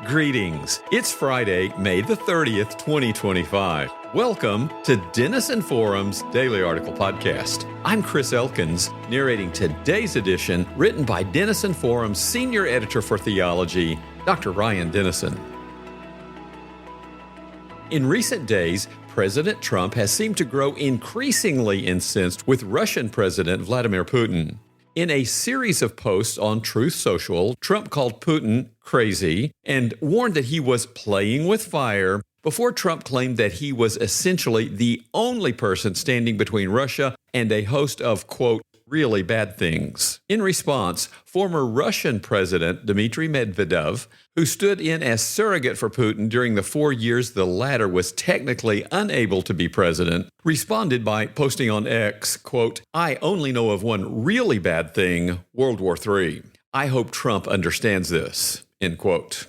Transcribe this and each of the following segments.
Greetings. It's Friday, May the 30th, 2025. Welcome to Denison Forum's Daily Article Podcast. I'm Chris Elkins, narrating today's edition, written by Denison Forum's Senior Editor for Theology, Dr. Ryan Denison. In recent days, President Trump has seemed to grow increasingly incensed with Russian President Vladimir Putin. In a series of posts on Truth Social, Trump called Putin crazy and warned that he was playing with fire before Trump claimed that he was essentially the only person standing between Russia and a host of, quote, really bad things. In response, former Russian President Dmitry Medvedev, who stood in as surrogate for Putin during the 4 years the latter was technically unable to be president, responded by posting on X, quote, I only know of one really bad thing, World War III. I hope Trump understands this, end quote.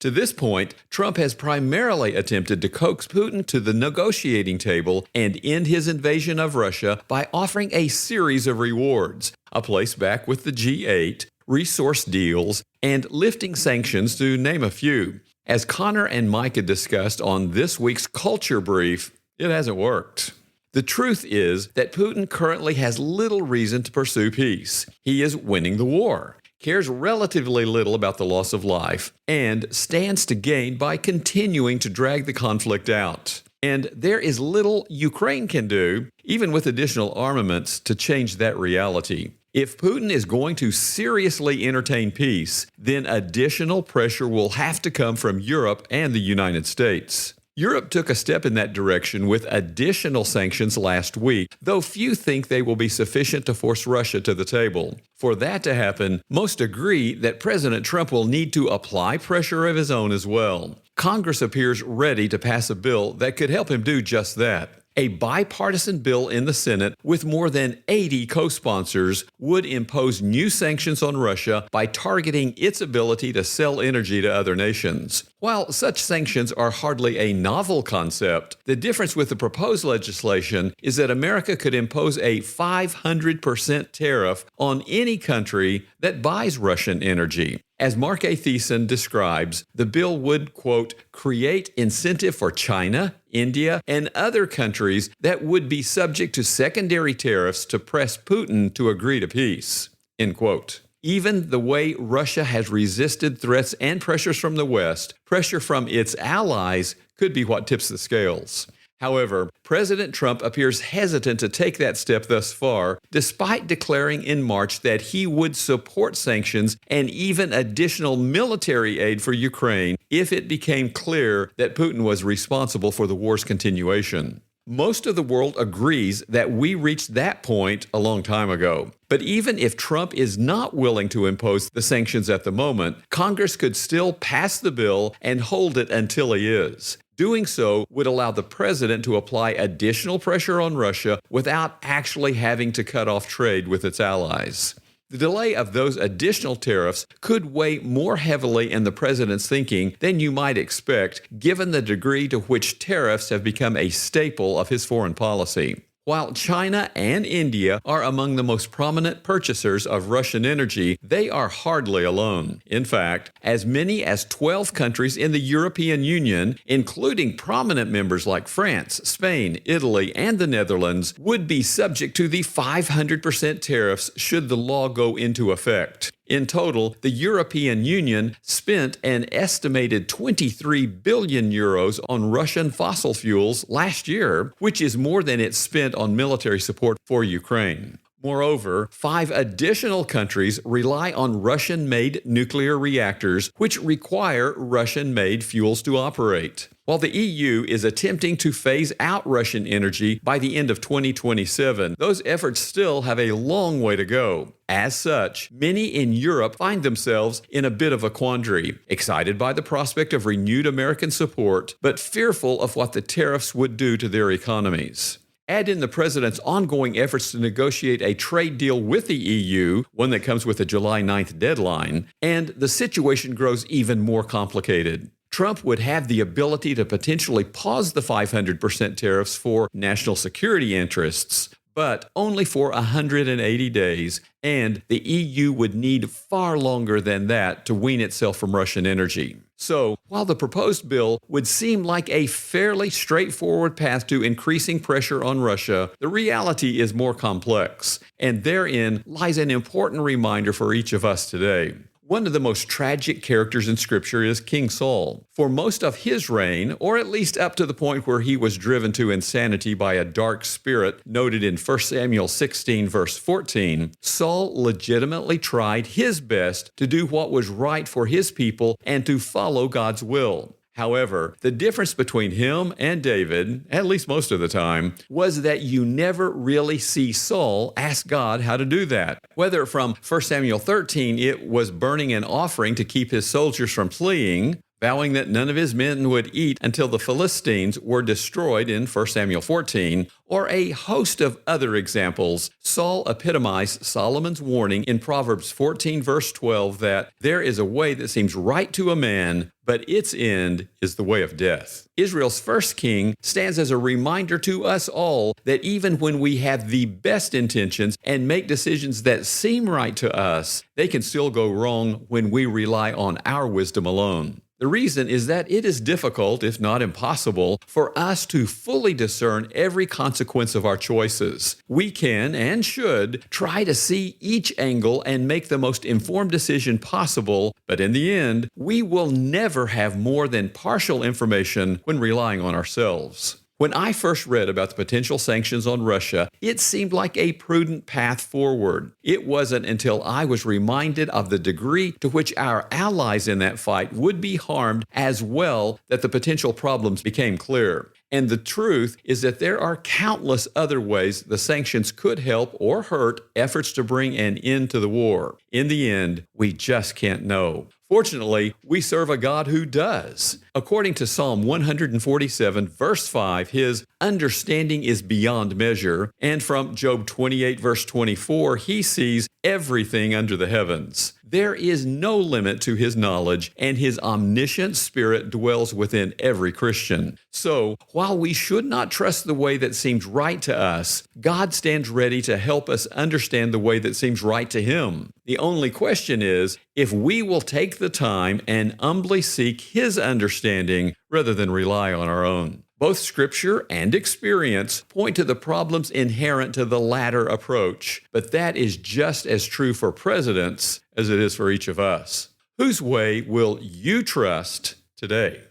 To this point, Trump has primarily attempted to coax Putin to the negotiating table and end his invasion of Russia by offering a series of rewards, a place back with the G8, resource deals, and lifting sanctions, to name a few. As Connor and Micah discussed on this week's Culture Brief, it hasn't worked. The truth is that Putin currently has little reason to pursue peace. He is winning the war, cares relatively little about the loss of life, and stands to gain by continuing to drag the conflict out. And there is little Ukraine can do, even with additional armaments, to change that reality. If Putin is going to seriously entertain peace, then additional pressure will have to come from Europe and the United States. Europe took a step in that direction with additional sanctions last week, though few think they will be sufficient to force Russia to the table. For that to happen, most agree that President Trump will need to apply pressure of his own as well. Congress appears ready to pass a bill that could help him do just that. A bipartisan bill in the Senate with more than 80 co-sponsors would impose new sanctions on Russia by targeting its ability to sell energy to other nations. While such sanctions are hardly a novel concept, the difference with the proposed legislation is that America could impose a 500% tariff on any country that buys Russian energy. As Mark A. Thiessen describes, the bill would, quote, create incentive for China, India, and other countries that would be subject to secondary tariffs to press Putin to agree to peace, end quote. Even the way Russia has resisted threats and pressures from the West, pressure from its allies, could be what tips the scales. However, President Trump appears hesitant to take that step thus far, despite declaring in March that he would support sanctions and even additional military aid for Ukraine if it became clear that Putin was responsible for the war's continuation. Most of the world agrees that we reached that point a long time ago. But even if Trump is not willing to impose the sanctions at the moment, Congress could still pass the bill and hold it until he is. Doing so would allow the president to apply additional pressure on Russia without actually having to cut off trade with its allies. The delay of those additional tariffs could weigh more heavily in the president's thinking than you might expect, given the degree to which tariffs have become a staple of his foreign policy. While China and India are among the most prominent purchasers of Russian energy, they are hardly alone. In fact, as many as 12 countries in the European Union, including prominent members like France, Spain, Italy, and the Netherlands, would be subject to the 500% tariffs should the law go into effect. In total, the European Union spent an estimated 23 billion euros on Russian fossil fuels last year, which is more than it spent on military support for Ukraine. Moreover, 5 additional countries rely on Russian-made nuclear reactors, which require Russian-made fuels to operate. While the EU is attempting to phase out Russian energy by the end of 2027, those efforts still have a long way to go. As such, many in Europe find themselves in a bit of a quandary, excited by the prospect of renewed American support, but fearful of what the tariffs would do to their economies. Add in the president's ongoing efforts to negotiate a trade deal with the EU, one that comes with a July 9th deadline, and the situation grows even more complicated. Trump would have the ability to potentially pause the 500% tariffs for national security interests, but only for 180 days, and the EU would need far longer than that to wean itself from Russian energy. So, while the proposed bill would seem like a fairly straightforward path to increasing pressure on Russia, the reality is more complex, and therein lies an important reminder for each of us today. One of the most tragic characters in Scripture is King Saul. For most of his reign, or at least up to the point where he was driven to insanity by a dark spirit noted in 1 Samuel 16, verse 14, Saul legitimately tried his best to do what was right for his people and to follow God's will. However, the difference between him and David, at least most of the time, was that you never really see Saul ask God how to do that. Whether from 1 Samuel 13 it was burning an offering to keep his soldiers from fleeing, vowing that none of his men would eat until the Philistines were destroyed in 1 Samuel 14, or a host of other examples, Saul epitomized Solomon's warning in Proverbs 14, verse 12, that there is a way that seems right to a man, but its end is the way of death. Israel's first king stands as a reminder to us all that even when we have the best intentions and make decisions that seem right to us, they can still go wrong when we rely on our wisdom alone. The reason is that it is difficult, if not impossible, for us to fully discern every consequence of our choices. We can and should try to see each angle and make the most informed decision possible, but in the end, we will never have more than partial information when relying on ourselves. When I first read about the potential sanctions on Russia, it seemed like a prudent path forward. It wasn't until I was reminded of the degree to which our allies in that fight would be harmed as well that the potential problems became clear. And the truth is that there are countless other ways the sanctions could help or hurt efforts to bring an end to the war. In the end, we just can't know. Fortunately, we serve a God who does. According to Psalm 147, verse 5, his understanding is beyond measure. And from Job 28, verse 24, he sees everything under the heavens. There is no limit to his knowledge, and his omniscient spirit dwells within every Christian. So, while we should not trust the way that seems right to us, God stands ready to help us understand the way that seems right to him. The only question is if we will take the time and humbly seek his understanding rather than rely on our own. Both Scripture and experience point to the problems inherent to the latter approach, but that is just as true for presidents as it is for each of us. Whose way will you trust today?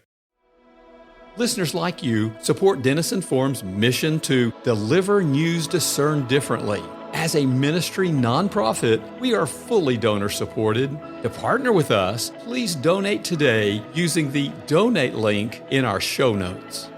Listeners like you support Denison Forum's mission to deliver news discerned differently. As a ministry nonprofit, we are fully donor supported. To partner with us, please donate today using the donate link in our show notes.